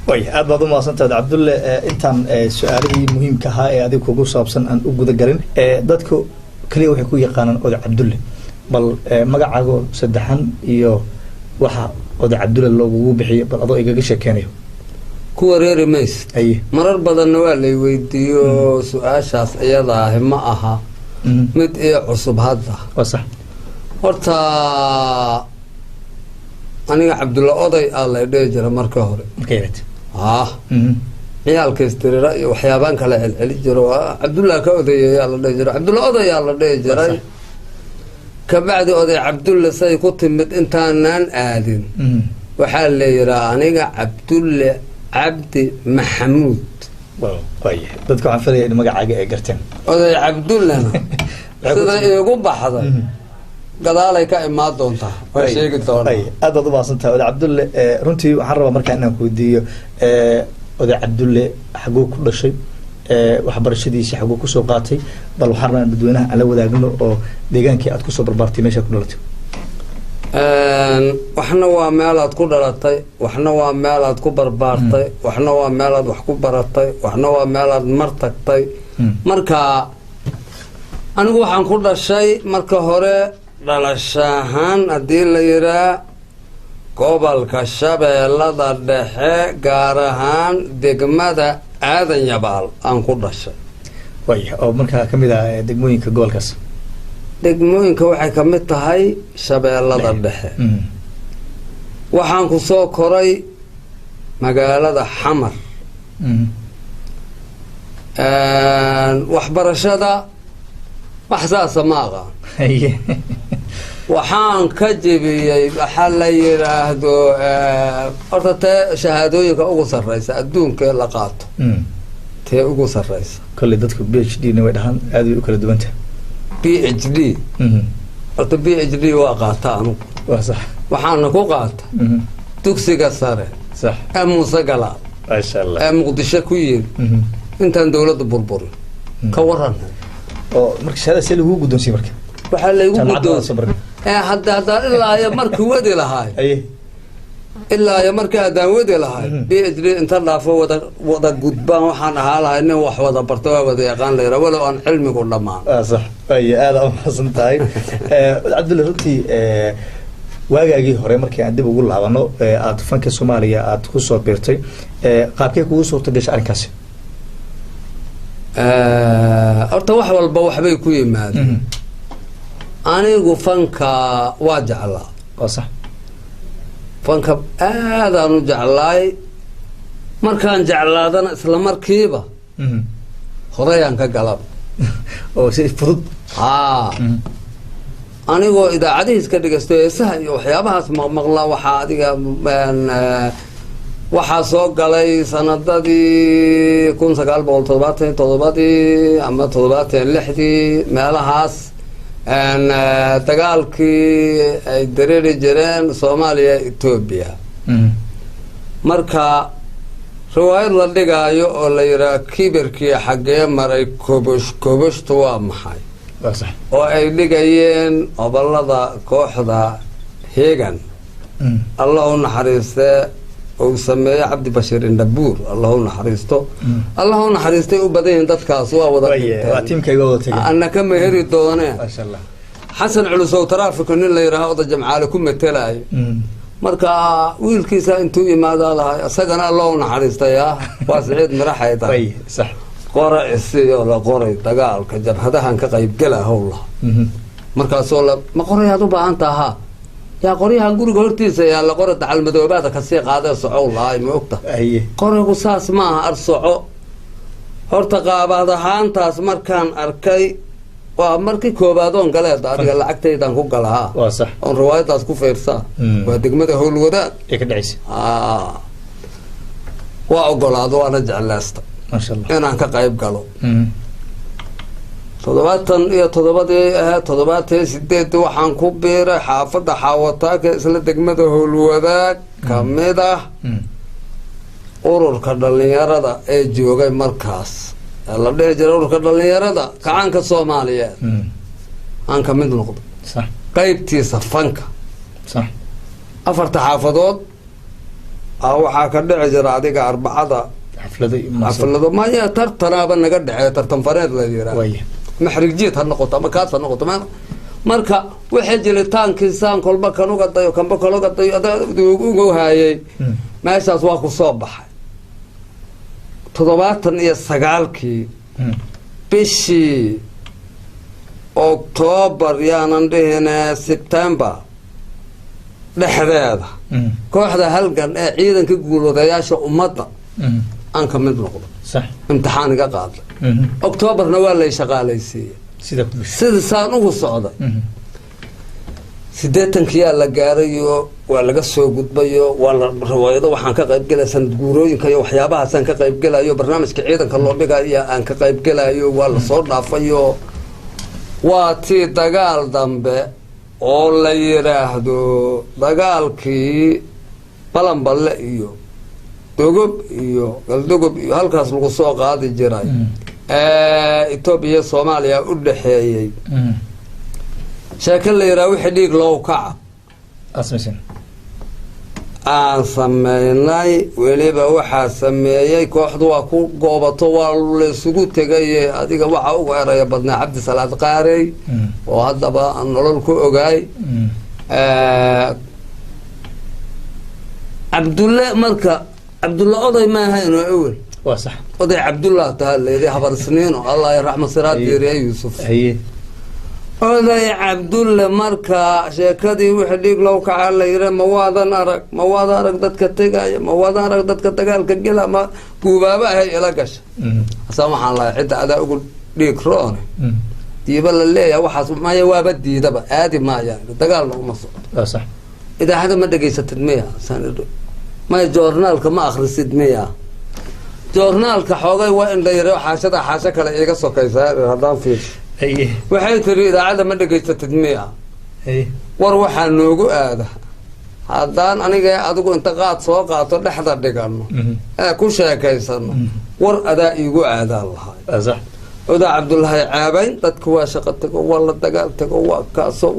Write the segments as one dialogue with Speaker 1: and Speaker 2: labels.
Speaker 1: way aad baad u mahadsantahay Cabdulle intaan su'aalihii muhiimka ahaa ee adiga kugu saabsan aan u guda galin dadku kaliya waxay ku yaqaanaan Oday Cabdulle bal magacaaga saddexan iyo waxa Oday Cabdulle loogu bixiyo bal adoo igaga sheekeenayo
Speaker 2: kuwa reer mees marar badan waa la weydiiyo su'aashaas iyada ah ma aha mid ee cusub hadda
Speaker 1: waa sax
Speaker 2: horta aniga Cabdulle Oday alla dheejira marka hore
Speaker 1: markayt
Speaker 2: ciyaalka istirira iyo waxyaabaan kala celceli jiro Cabdulle ka odayaa la dheejira Cabdulle Oday la dheejiray kabacdi Oday Cabdulle say ku timid intaanaan aadin waxa la yiraahdaa aniga Cabdulle Cabdi Maxamuud
Speaker 1: way dadku waxaan filayaa in magacaaga ay garteen
Speaker 2: Oday Cabdulle sida igu baxday gadaalay ka imaan doonta way sheegi doonaa
Speaker 1: aad u baasantahay Oday Cabdulle runtii waxaan rabaa markaan inaan ku weydiiyo Oday Cabdulle xaguu ku dhashay waxbarashadiisa xaguu ku soo qaatay bal waxaan rabaa dadweynaha aan la wadaagno oo deegaankii aad ku soo barbaartay meesha ku dhalatay
Speaker 2: waxna waa meel aad ku dhalatay waxna waa meel aad ku barbaartay waxna waa meel aad wax ku baratay waxna waa meel aad martagtay marka anigu waxaan ku dhashay marka hore dhalashahan hadii la yiraa gobolka Shabeellada Dhexe gaar ahaan degmada Aadan Yabaal aan ku dhashay
Speaker 1: way oo marka kamid ah degmooyinka gobolkaas
Speaker 2: degmooyinka waxay kamid tahay Shabeellada Dhexe waxaan ku soo koray magaalada Xamar waxbarashada waxsaas ma aqaan waxaan ka jebiyay waxa la yiraahdo horta shahaadooyinka ugu sarreysa adduunka la qaato tee ugu sarreysa
Speaker 1: kulli dadku PhD way dhahan aad u kala duwan tahay
Speaker 2: PhD horta PhD waa qaata anigu
Speaker 1: waa sax
Speaker 2: waxaan ku qaata dugsiga sare
Speaker 1: sax
Speaker 2: Muuse Gala
Speaker 1: ma sha Allah
Speaker 2: Muqdisho ku yiri intaan dawladda burburin ka waran
Speaker 1: oo marka shahaadada si lagu guddoonsiyo marka
Speaker 2: waxa la igu guddoonsiyo hadda ilaa ya markii wadi lahaay ilaa ya markii hadaan wadi lahaay PhD inta dhaafo wada gudbaan waxaan ahaa lahaay nin wax wada barto wada yaqaan leeyahay walow aan cilmigu dhamaan
Speaker 1: sax ay aad u xasantahay Cabdulle runtii waagaagii hore markii aan dib ugu laabano aad fanka Soomaaliya aad ku soo biirtay qaabkee kugu soo tagashay arrinkaasi
Speaker 2: horta wax walba waxbay ku yimaadeen anigu fanka waa jeclaa
Speaker 1: waa sax
Speaker 2: fanka aad aan u jeclaay markaan jeclaadana isla markiiba horayaan ka galab
Speaker 1: oo si fudud
Speaker 2: anigoo idaacadihiis ka dhageysto heesaha iyo waxyaabahaas maqla waxaa adiga waxaa soo galay sanadadii 1977 ama 76 meelahaas dagaalkii ay dareeri jireen Soomaaliya Ethiopia marka riwaayad la dhigaayo oo la yiraahdo kibirkii xagee maray koboshtu waa maxay
Speaker 1: صح
Speaker 2: oo ay dhigayeen obolada kooxda heegan Allah u naxariistay oo sameeyay Cabdi Bashir Indabuur Allah u naxariisto Allah u naxariistay u badeen dadkaas waa wada
Speaker 1: waa tiimkayga wada tagay
Speaker 2: annaka ma heri doonee
Speaker 1: ma sha Allah
Speaker 2: Xasan Culusow taraafik nin la yiraahdo jamcaale ku metelay marka wiilkiisa intuu yimaado lahay asagana Allah u naxariistay waa Saciid Miraxayda
Speaker 1: way صح
Speaker 2: qora isiyo la qoray dagaalka jabhadahan ka qayb gala howla markaas oo la ma qorayaad u baahan tahay ya qoriyahan guriga hortiisa yaa la qora dacal madoobaada ka sii qaaday socow lahay ma ogta qorigu saas ma aha arsoco horta qaabadahaantaas markaan arkay waa markii koobadoon galeed adiga lacagtaydan ku galaha
Speaker 1: waa sax
Speaker 2: oo riwaayadaas ku feersaa waa degmada howlwadaad
Speaker 1: ee ka dhaysay
Speaker 2: waa ogolaado ana jeclaasta
Speaker 1: ما شاء الله
Speaker 2: أنا كقايب قالوا تضبطي سديت وحن كبير حافظ حاوطاك إسلا دقمته الوذاك كميدة أورور كدلنيارة دا أي جوغي مركز الله بدي أجر أورور كدلنيارة دا كعنك الصومالية عنك من نقطة
Speaker 1: صح
Speaker 2: قايب تيسا فانك
Speaker 1: صح
Speaker 2: أفرت حافظات waxaa ka dhici jira adiga arbacada xaflado maya tartanaaba naga dhexeeya tartan fareed la yiraa maxrig jiid ha noqoto ama kaas ha noqoto marka waxay jiritaankiisaan kolba kan uga dayo kanba kale uga dayo ugu hayay meeshaas waa ku soo baxay 79kii bishii October yaanan dhihine September dhexdeeda kooxda halgan ee ciidanka guuloodayaasha ummadda aan ka mid noqdo sax imtixaaniga qaaday Octoberna waa la shaqaalaysiiyay sida saan ugu socda 80kii la gaarayo waa laga soo gudbayo waa la rawaayado waxaan ka qayb galay sanad guurooyinka iyo waxyaabahaas aan ka qayb galayo barnaamijka ciidanka loo dhigayo aan ka qayb galayo waa la soo dhaafayo waa tii dagaal dambe oo la yiraahdo dagaalkii balanballe iyo dogob iyo galdogob iyo halkaas lagu soo qaadi jiray Itoobiya Soomaaliya u dhaxeeyay sheekal la yiraahdo wixii dhiig loo kaca asmaysan aan sameynay weliba waxaa sameeyay kooxdu waa ku goobato waa la isugu tagay adiga waxa ugu eraya badnaa Cabdi Salaad Qaarey oo haddaba aan nolol ku ogaay Abdulla marka Abdulla oday ma hayno awal waa sax oday Abdulla taaleeday habar siniino Allah yarxamo siraad diirey Yusuf oday Abdulla marka sheekadii wixii dhiig loo kaca la yiraahdo ma waadan arag dadka tagay ma waadan arag dadka dagaalka gala ma guubaaba ay ila gashay waxaan la cida adaa ugu dhiig roon diiba la leeyahay waxaas ma yaaba diidaba aadi ma yaa dagaal uma socdo sax idaacada ma dhageysatid miya sanado ma joornaalka ma akhrisid miya joornaalka xoogay waa in la yiraahdo xaasha kale iga sokaysaa hadaan fiish waxay tiri idaacada ma dhageysatid miya war waxaa noogu aada haddaan aniga adigu inta qaad soo qaato dhexda dhigano ee ku sheekaysano war adaa iigu aadaan lahay sax odaa Cabdullaahi caabayn dadku waa shaqo tago waa la dagaal tago waa kaasoo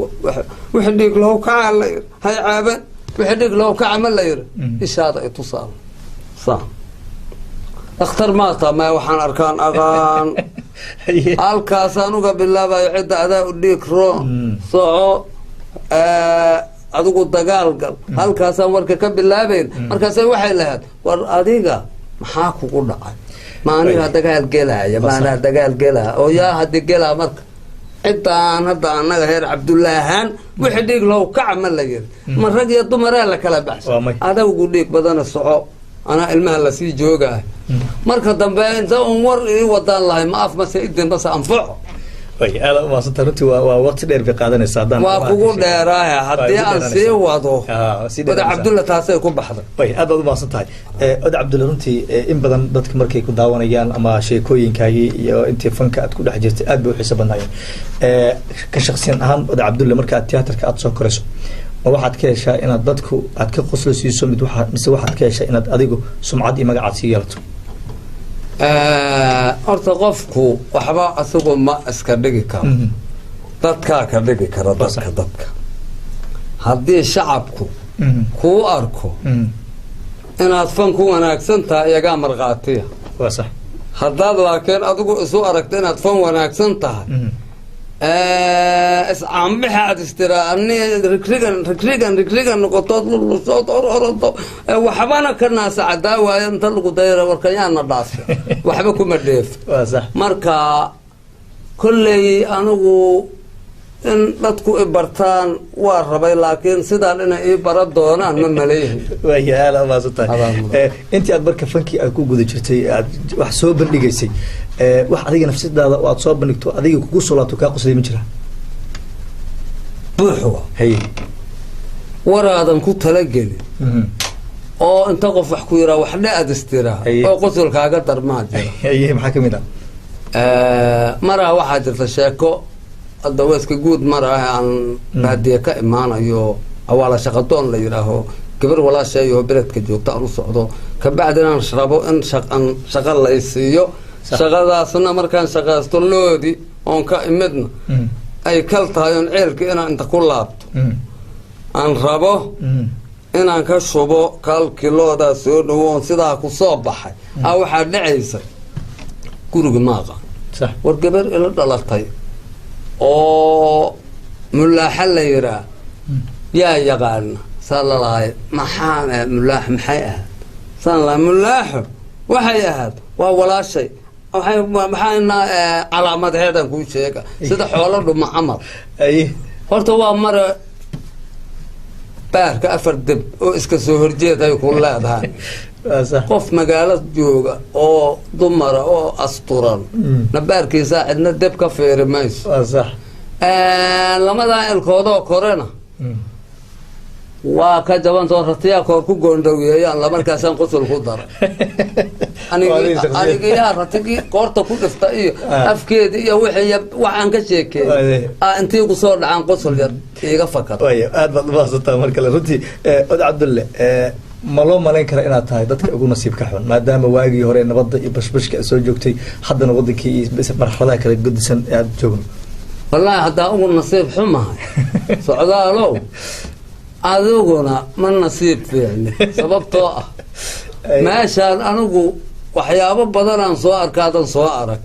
Speaker 2: wixii dhiig loo kaca la yiri hay caaban wixii dhiig loo kaca ma la yiri ishaada ay tusaal sax akhtar maata ma waxaan arkaan aqaan halkaasaan uga bilaabayo cidda adaa u dhiig roon soco adigu dagaal gal halkaasaan warka ka bilaabayn markaasay waxay lahayd war adiga maxaa kugu dhacay maaniga dagaal gelaya maana dagaal gelaa oo yaa hadii gelaa marka cidaan hadda anaga heer Cabdullaahan wixii dhiig loo kaca ma la yiri ma rag iyo dumar la kala baxsan adagu dhiig badan soco ana ilmaha la sii joogaa marka dambe inta war ii wadaan lahay ma af ma saidin bas anfaco way ala ma santarti waa waqti dheer bi qaadanaysa hadaan waa kugu dheeraaya hadii aan sii wado wada Cabdulla taasay ku baxday way aad u maasantahay wada Cabdulla runtii in badan dadka markay ku daawanayaan ama sheekooyinkaagii iyo intii fanka aad ku dhex jirtay aad bay u xiiso badnaayeen ka shakhsiyan ahaan wada Cabdulla marka aad tiyaatarka aad soo korayso waxaad ka heshaa inaad dadku aad ka qoslaysiiso mid waxaad ka heshaa inaad adigu sumcad iyo magac aad yeelato horta qofku waxba asagu ma iska dhigi karo dadka ka dhigi kara dadka haddii shacabku kuu arko inaad fan ku wanaagsan tahay iyaga marqaatiya waa sax haddaad laakiin adigu isu aragto inaad fan wanaagsan tahay عم بحد استراءني ركريغان نقطات للصوت أورطو وحبانا كنا سعدا وينطلقوا دايرة وركيان نضاف وحبكم الريف مركا كل أنو إن لتكو إبرتان واربي لكن سدال إن إبرت دونا من مليه وهي هلا ما صدق أنت أكبر كفنكي أكو جود جرتي وحسوب اللي wax adiga nafsadaada oo aad soo bandhigto adiga kugu soo ka qosay ma jira buuxo hay waraadan ku talagelin oo inta qof wax ku yira wax dhaad istira oo qosolkaaga darmaad jira maxaa kamid mara waxa jirta sheeko adaweyska guud mara aan baadiye ka imaanayo awala shaqadoon la yiraaho gabar walaashay oo beledka joogta aan u socdo ka bacdina shrabo in shaqal la isiyo shaqadaasna markaan shaqaysto loodi oon ka imidna ay kal tahay oon ceelka inaan inta ku laabto aan rabo inaan ka shubo kalkiloodaa soo dhawoon sidaa ku soo baxay waxaa dhacaysay guriga maaqa war gabar ila dhalatay oo mulaaxa la yiraa yaa yaqaana saa lalahay maxaan mulaax maxay ahayd saan la mulaaxo waxay ahayd waa walaashay maxaana calaamadeedan kuu sheega sida xoolo dhuma camal horta waa mara baarka 4 dib oo iska soo horjeed ay ku leedahay qof magaalo jooga oo dumara oo asturan nabaarkiisa cidna dib ka feerimayso lamada ilkooda korena waa ka jaban soo ratiya koor ku goondawiyaan la markaasan qosol ku dara aniga yaa ratigi qoorta ku dhifta iyo afkeeda iyo wixii waxaan ka sheekay intii ku soo dhacaan qosol yar iga fakar
Speaker 1: aad baad baasata marka la runtii od Cabdulle ma loo malayn kara inaad tahay dadka ugu nasiibka xun maadaama waagii hore nabadda iyo bashbashka soo joogtay haddana wadankii marxaladaha kala guddisan aad joogno
Speaker 2: wallahi hadda ugu nasiib xumahay socdaalow aduguna ma nasiib fiicni sababtoo ah meeshaan anigu waxyaabo badan aan soo arkaadan soo arag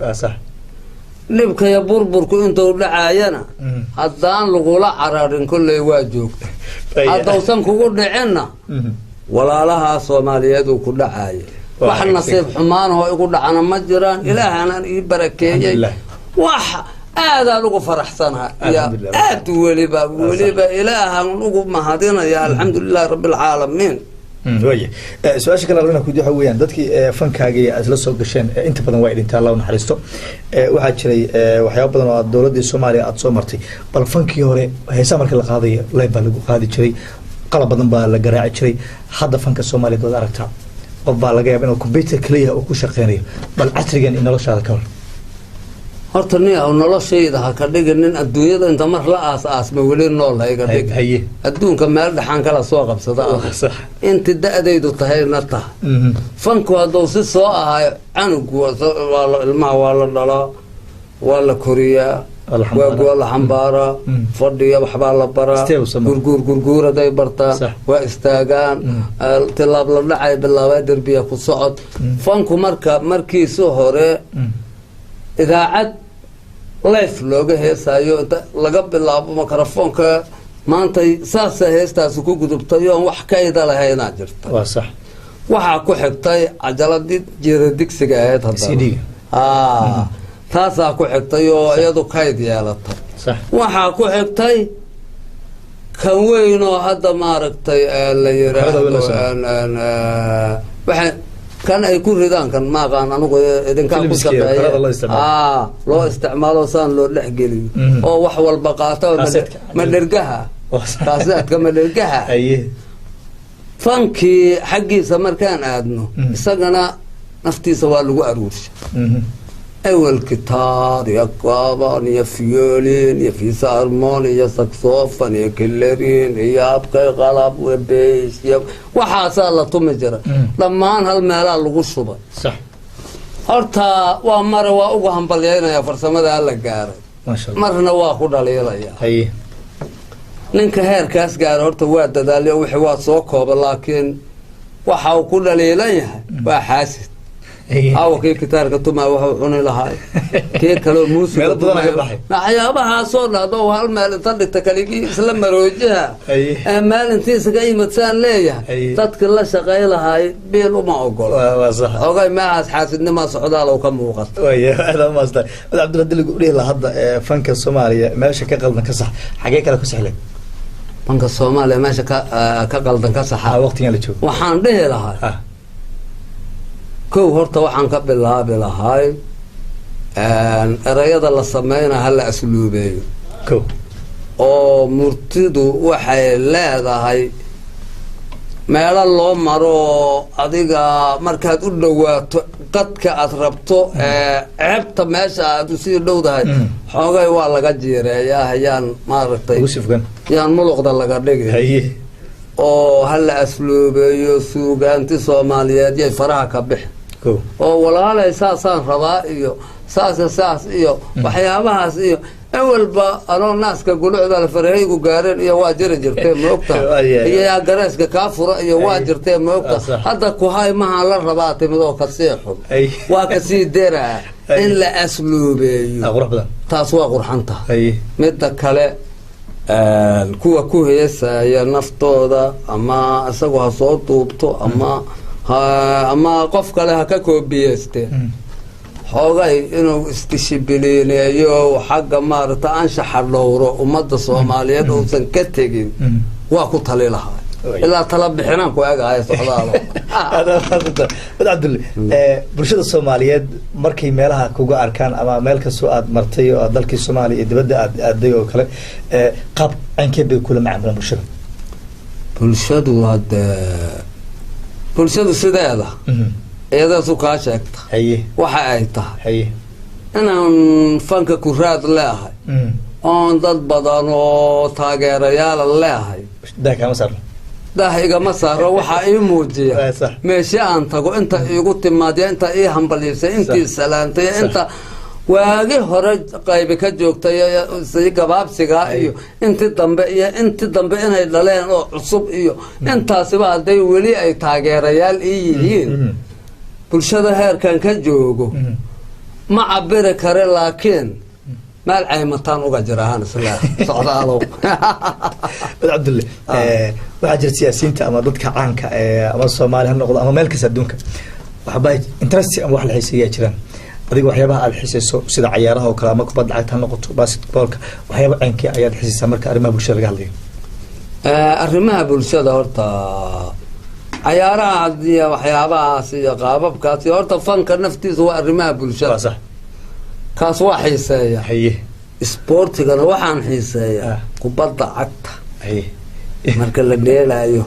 Speaker 2: dhibka iyo burburku intuu dhacaayana haddaan lagula cararin kolley waa joogta haddausan kugu dhicinna walaalaha Soomaaliyeed uu ku dhacaaya wax nasiib xumaan oo igu dhacana ma jiraan ilaahana ii barakeeyay wax aad ugu faraxsanahay ya aad waliba ilaahan ugu mahadinaya alxamdulillah rabbil caalamiin
Speaker 1: ويا سؤال شكل الله كودي حويان دتكي فنكاغي اسلا سو غشين inta badan way dhintaa Allah naxariisto waxa jiray waxyaabo badan oo dawladda Soomaaliya aad soo martay bal fankii hore heesa markii la qaaday leeb lagu qaadi jiray qalab badan baa la garaaci jiray hadda fanka Soomaaliya dad aragtaa qof baa laga yaabaa inuu computer kaliya uu ku shaqeynayo bal casrigan in noloshaada ka hor
Speaker 2: horta niyo noloshayda ha ka dhigin adduunyada inta mar la aas-aasma weli nool hayga dhig adduunka meel dhaxan kala soo qabsada inta da'daydu tahayna tahay fanku hadduu si soo ahay canugu ilmaha waa la dhalaa waa la koriyaa waa la xambaara fadhiya waxbaa la baraa gurguuraday bartaa waa istaagaan tilaab la dhacay bilaabaa derbiya ku socod fanku markiisu hore idaacad life looga heesayo laga bilaabo mikrofoonka maanta saasa heestaas ku gudubtay oo wax ka ida lahayn jirta
Speaker 1: waa sax
Speaker 2: waxa ku xigtay cajaladii jeeda digsiga ahayd hadda taasa ku xigtay oo iyadu kayd yeelatay
Speaker 1: sax
Speaker 2: waxa ku xigtay kan weyn oo hadda maaragtay la yiraahdo waxa كان يكون ردان كان ما كان أنا إذا كان لو استعماله صار له لحقلي أو وحول بقاته ما نرجعها كاسات كم نرجعها فانكي حقي سمر كان أدنو سجنا نفتي سوال وأروش أول كتار يا كوابان يا فيولين يا فيسارمون يا ساكسوفون يا كلرين يا أبقى غلب وبيش يا وحاصل تمجرة لما أنا هالمال الغصبة
Speaker 1: صح
Speaker 2: أرتا ومر وأوهم بلينا يا فرسمة هلا جاري
Speaker 1: ما شاء الله
Speaker 2: مرنا وأخذ عليه يا
Speaker 1: هي
Speaker 2: نك هير كاس جار أرتا واد دالي وحوات صوكه لكن وحاو كل ليلة وحاسس أو كي كتار كتوما وحوني لهاي كي كلو موسى حيابها صورنا ضو هالمال طلع تكاليكي سلم روجها مال انتي سقاي متسان ليه تدك الله شقاي لهاي بيل وما أقول
Speaker 1: صح
Speaker 2: أوكي ما حاسس إن ما صعود على وكم وقت
Speaker 1: ويا هذا ما صدق عبد الله دلق قولي لهذا فنك الصومالية ماشي كقلنا كصح حقيقة لك سهلة
Speaker 2: فنك الصومالية ماشي كقلنا كصح
Speaker 1: وقت يلا تشوف
Speaker 2: وحان به لهاي كو هرتا وحان كبلها بلهاي erayada la sameeyna hal asluubeeyo oo murtidu waxay leedahay meel loo maro adiga markaad u dhawaato qadka aad rabto ceebta meesha aad u sii dhowdahay xoogay waa laga jiireeyaa hayaan maaragtay yaan muluqda laga dhigay oo hal asluubeeyo suugaanti Soomaaliyeed ay faraha ka bixin oo walaalay saasaan rabaa iyo saas iyo waxyaabahaas iyo أول با أنا الناس كقولوا على الفرهي وقارن يا واجر جرتين موقتا يا جرس كافر يا واجر جرتين موقتا هذا كهاي ما على الرباط مذوق الصيحهم وكسي درع إلا أسلوبي
Speaker 1: غرفة
Speaker 2: تاسوا غرحنته مدة كلا الكوه يا نفطه أما أسقوها صوت وبتو أما قف كلها كوبيستي حوغاي إنه استشبلين يو حق مارتا أنشح اللورو ومد الصوماليات وسن كتجين واكو طليلها إلا طلب بحنان كواجا هاي صحراء
Speaker 1: هذا عبد الله برشة الصوماليات مركي مالها كوجا أركان أما مالك السؤال مرتي ودلك الصومالي إذا بدأ أديه وكله قاب عنك بكل معاملة برشة
Speaker 2: برشة السدادة إذا سكاشك waxa ay tahay inaan fanka ku raad leeyahay oo dad badan oo taageerayaal leeyahay daahiga ma saaro waxa ay muujiya meesha aan tago inta igu timaadeen inta ay hambaliyay intii salaantay inta waagi hore qayb ka joogtay si gabaabsiga iyo intii dambe inay dhaleen oo cusub iyo intaasiba haday wali ay taageerayaal yihiin bulshada heerkan ka joogo ma cabiri kare laakiin maal caymataan uga jiraan isla socdaalo
Speaker 1: Abdullah waxa jirta siyaasiyiinta ama dadka caanka ama Soomaali ha noqdo ama meel kasta adduunka waxa bay interest ama wax la xiiseeyaa jiraan adiga waxyaabaha aad xiiseyso sida ciyaaraha oo kale ama kubadda cagta noqoto basketballka waxyaabo caanka ayaad xiiseysaa marka arrimaha bulshada laga hadlayo
Speaker 2: arrimaha bulshada horta عيارها هذه وحيابها سيا قابب كاسي أرتا فن كنفتي سواء الرماء بالشارع
Speaker 1: صح
Speaker 2: كاس واحد سيا
Speaker 1: حيه
Speaker 2: سبورت كان واحد حيسيا كبرت عكت
Speaker 1: حيه
Speaker 2: مركز الليل أيوه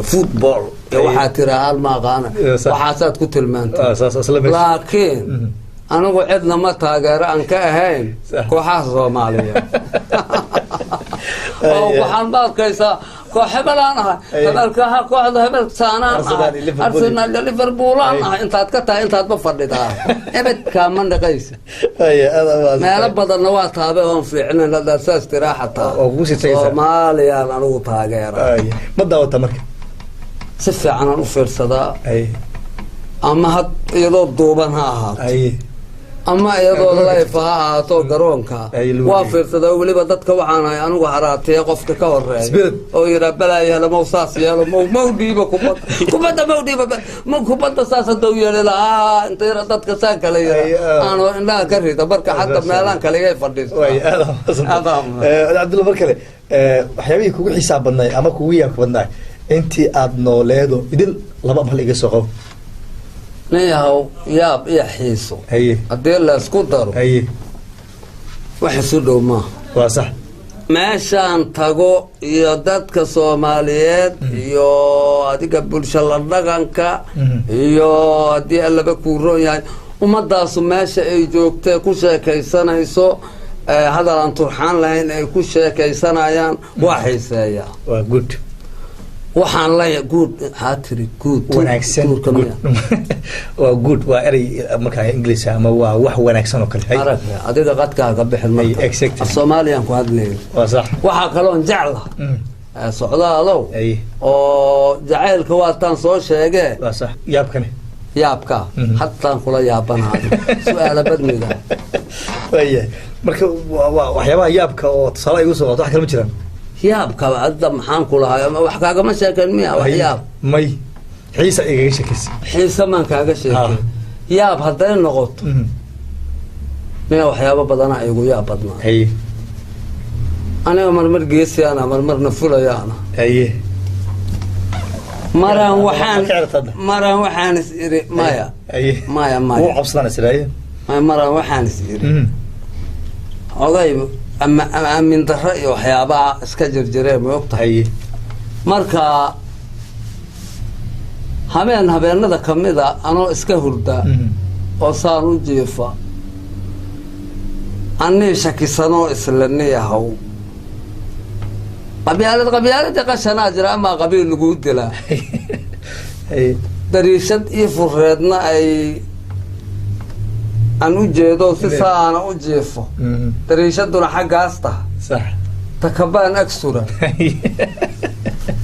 Speaker 2: فوتبول واحد ترى ما غانا وحاسات كتل مانت لكن أنا قعدنا ما تاجر أن كأهين كوحاس مالية أو كحن بعض كيسا كحبل أنا هبل كها كحد هبل سانا أرسنال ليفربول أنا أنت أتكتا أنت أتبفردها أبد كمان دقيس ما لبض النوات هذا في عنا لدى أساس استراحة مالية أنا لو تاجر
Speaker 1: ما دعوة مركب
Speaker 2: سفة أنا نفر صدا أما هاد يضرب دوبنها أما يضرب الله يفها تو قرونك وافر صدا ولي بدتك وحنا أنا وحرات يقف كور أو يربى لا يلا موصاص يلا مودي بكبت كبت مودي ما كبت ساس الدوية لا أنت ردتك ساك لي أنا لا كرهت برك حتى مالان كلي فرديس
Speaker 1: هذا عبد الله بركله حيابي كوي حساب بدنا أما كوي بدنا أنت أدنى لهذا إذن لما بحلقة سقف
Speaker 2: نيهو ياب يحيسو أدير له سكوتر وحسودو ما
Speaker 1: وصح
Speaker 2: meeshaan tago iyo dadka Soomaaliyeed iyo adiga bulshada dhaqanka iyo hadii allaba ku roon yahay ummadaas meesha ay joogtay ku sheekaysanayso hadal aan turxaan lahayn ay ku sheekaysanayaan waxayseeya
Speaker 1: waa good
Speaker 2: waxaan la good haatiri good
Speaker 1: wanaagsan waa good waa eray marka English ama waa wax wanaagsan oo kale
Speaker 2: adiga qadka ka bixin marka Soomaaliyan ku hadlay
Speaker 1: waa sax
Speaker 2: waxa kale oo jecla socdaalow oo jaceelka waa tan soo sheegay
Speaker 1: waa sax yaabka
Speaker 2: hatta kula yaabanahay su'aala badnida
Speaker 1: waaya marka waxyaabaha yaabka oo tusale igu soo qaato wax kale ma jiraan
Speaker 2: yaabka hadda maxaan ku lahaa wax kaaga ma sheekan miya wax yaab
Speaker 1: may xiisa iga sheekaysi
Speaker 2: xiisa man kaaga sheekay yaab haday noqoto miya waxyaabo badan ay ugu yaab badnaa aniga marmar geesi ana marmarna fulayana maran waxaan is iri maya
Speaker 1: oo qabsan israa'iil
Speaker 2: maran waxaan is iri oday أما من ذرة وحيابا إسكجر جريم وقتها مركا همين هبين هذا كم ذا أنا إسكهر دا وصاروا جيفا أني شكي سنو إسلني هو قبيلة قشنا جرا ما قبيل نقود لا دريشة يفردنا أي aan u jeedo si saana u jeefo dariishaduna xaggaas taha
Speaker 1: صح
Speaker 2: takabaan ag suran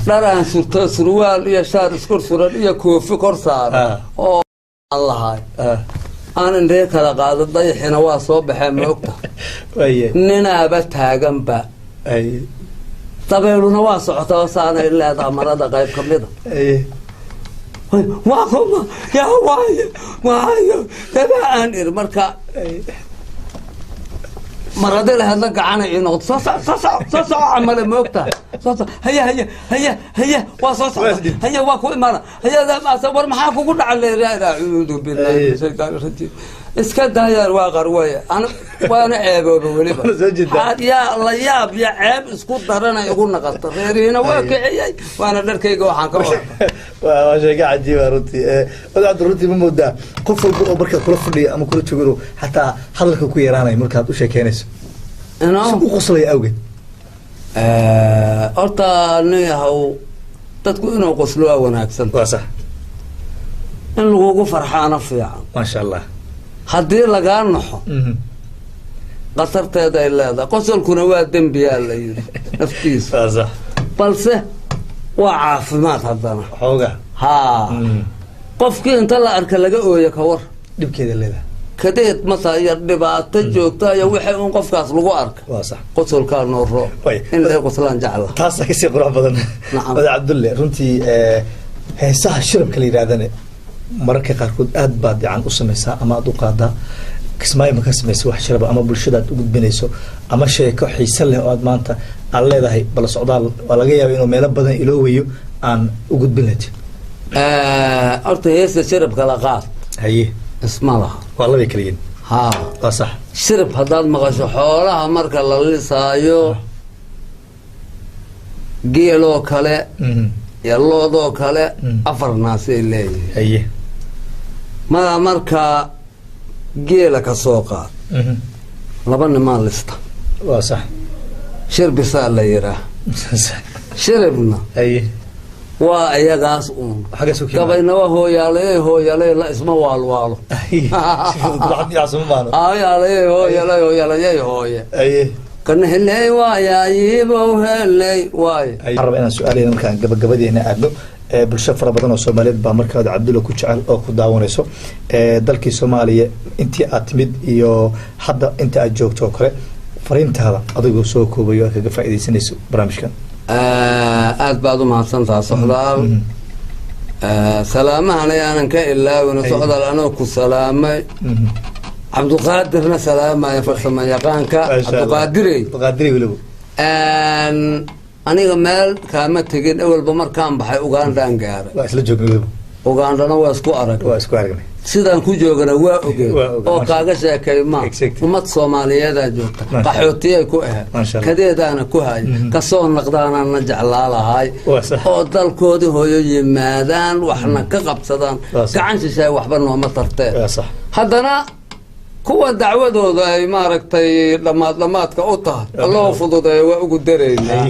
Speaker 2: dhar aan surto surwaal iyo shaar isku suran iyo koofi kor saaran oo aan lahay aan indhee kala qaado dayaxina waa soo baxee moogta ninaaba taaganba dabeeluna waa socotaa saanay leedaha marada qayb ka mida waa kuma yaa waayo tabaan ir marka marada lahadla gacana ii noqdo soo camale moogta هيا وصوص هيا واكو إمارة هيا ذا ما صور محاكو كل على لا أعوذ بالله من الشيطان الرجيم اسكت هيا الواقع رواية وأنا عيب وليبا يا الله يا عيب اسكت ظهرنا يقول نقصت غيري هنا واقعي وأنا دركي جو حنكو
Speaker 1: واشي قاعد جيبها روتي وقعد روتي من مدة قفل بركة كل فلي أما كل تقولوا حتى حضرك كويرانا مركات وش كينس
Speaker 2: أنا
Speaker 1: سوق قصلي أوجد
Speaker 2: horta niyahow dadku inuu qoslo waa wanaagsan
Speaker 1: waa sax
Speaker 2: in lagu farxaana fiican
Speaker 1: ma sha Allah
Speaker 2: haddii lagaa naxo qasarteeda ay leedahay qosolkuna waa dembiyaa la yidhi naftiisa
Speaker 1: waa sax
Speaker 2: balse waa caafimaad haddana
Speaker 1: xooga
Speaker 2: haa qofkii inta la arka laga ooyo ka war
Speaker 1: dhibkeeda leedahay
Speaker 2: kadeed مثلا يربط joogta iyo wixii uu qofkaas lagu arka
Speaker 1: waa sax
Speaker 2: qosolka nooro in la qoslaan jacla
Speaker 1: taas ka sii qurux badan wada Cabdulle runtii heesaha shirabka la yiraahdane mararka qaarkood aad baad yacan u sameeysaa ama aad u qaada kismaayo ma ka sameeyso wax shirab ama bulshada aad u gudbinayso ama sheeko xiiso leh oo aad maanta aan leedahay bal socdaal waa laga yaabaa inuu meelo badan iloowayo aan u gudbinayo
Speaker 2: horta heesa shirabka la qaad
Speaker 1: haye
Speaker 2: اسمها
Speaker 1: والله بكلين
Speaker 2: ها
Speaker 1: صح
Speaker 2: شرب هذا المغش حولها مركا للسايو جيلو كله يلو ذو كله أفر ناس اللي
Speaker 1: أيه
Speaker 2: ما مركا جيلك السوقة لبنا ما لسته
Speaker 1: صح
Speaker 2: شرب سال يراه شربنا
Speaker 1: أيه
Speaker 2: ويا قاس
Speaker 1: حاجة سوكي
Speaker 2: قبلنا هو يالي لا اسمه والو
Speaker 1: بعد يعصم مانو
Speaker 2: يالي هو
Speaker 1: أيه
Speaker 2: كان هلي وايا يبو هلي واي
Speaker 1: عرب أنا سؤالي كان قبل هنا أدنو بالشفرة بدن الصوماليات بمركز عبدالله كوتشعل أو كداونيسو دلكي الصومالية أنت أتمد يو حدا أنت أجوك توكره فرينت هذا أضيق سوكو بيوك فائدة سنسو برامج كان
Speaker 2: aad baad u mahadsantaha socdaal salaamahan ayaanan ka ilaawin socdaal anoo ku salaamay cabduqaadirna salaamaya farsamo yaqaanka cabduqaadirey aniga meel kaama tegin awalba markaan baxay ugandaan gaaray
Speaker 1: waa isla joognay
Speaker 2: ugandana waa isku aragnay sidaan ku joogana waa ogeey oo kaaga sheekay ma ummad Soomaaliyeed joogta qaxootiyay ku ahayd kadeedana ku hay ka soo naqdaana jeclaalahay oo dalkoodii hooyo yimaadaan waxna ka qabsadaan gacan shishay waxba nooma tartee haddana kuwa dacwadooda ay maaragtay dhamaadka u tahay Allah fududeeyo waa ugu dareynaa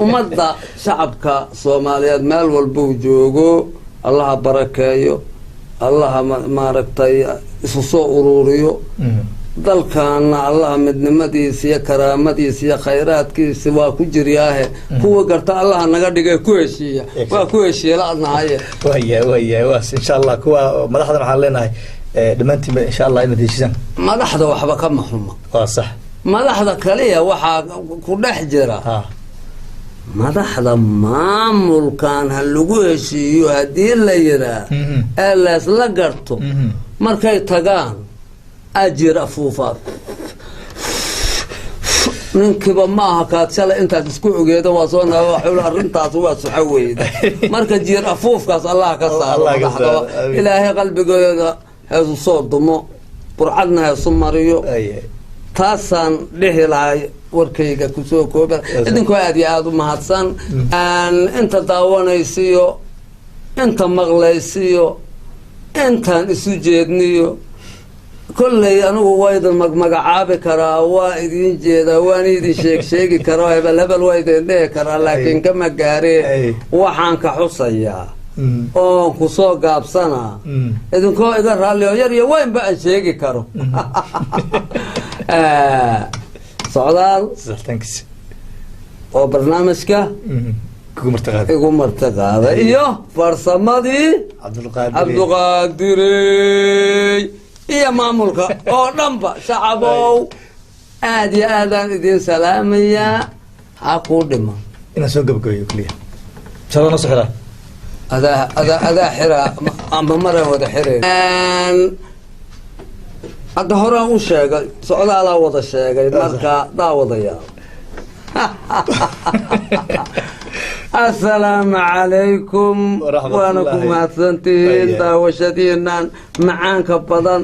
Speaker 2: ummadda shacabka Soomaaliyeed meel walba joogo Allah barakeeyo الله ما ركتي إسوسو أوروريو دل كان الله مدنمدي سيا كرامدي سيا خيرات كي سوا كجرياه هو قرت الله نقدر كويشيا وكويشيا لا نهاية
Speaker 1: وهي واس إن شاء الله كوا ما لحد محلنا دمنتي إن شاء الله إن ديشان
Speaker 2: ما لحد وحبة كم محمد
Speaker 1: صح
Speaker 2: ما لحد كليه وح كل حجرة madaxda maamulkan ha lagu heshiiyo haddii la yiraa ee laysla garto markay tagaan ajir afuufaad ninkiiba maaha kaad shalay intaad isku ogeeda waa soo naaba xul arrintaas waa suxo weyda marka jiir afuufkaas Allah ka saaro ilaahay qalbigooda heesu soo dumo burcadna heesu mariyo taasan dhihi lahay warkayga ku soo kooban idinku aad iyo aad u mahadsan aan inta daawanaysiyo inta maqlaysiyo intaan isu jeedniyo kullay anigu waydan magacaabi karaa waa idin jeeda waan idin sheegi karaa hebel waa idin dhihi karaa laakiin kama gaaree waxaan ka xusayaa oo ku soo gaabsana idinkoo iga raaliyo yar iyo weyn ba aan sheegi karo socdaal oo barnaamijka igu martaqaaday iyo farsamadii cabduqaadir iyo maamulka oo dhanba shacabow aad iyo aadaan idin salaamayaa ha ku dhima
Speaker 1: ina soo gabagabeeyo kaliya sabana saxira ada
Speaker 2: xira ama mara wada xireen hadda hore u sheegay socdaalaa wada sheegay marka daawadaya السلام عليكم وانكم mahadsantihiin daawashadiinaan macaanka badan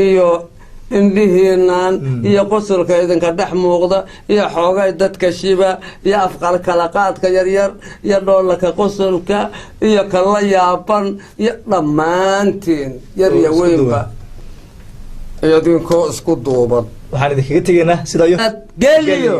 Speaker 2: iyo indhihiinaan iyo qosolka idinka dhex muuqda iyo xoogay dadka shiba iyo afqal kala qaadka yaryar iyo dhoolaka qosolka iyo kala yaaban iyo dhammaantiin yar iyo weynba idinkoo isku duuban
Speaker 1: waxaan idinkaga tegaynaa sidaa
Speaker 2: geliyo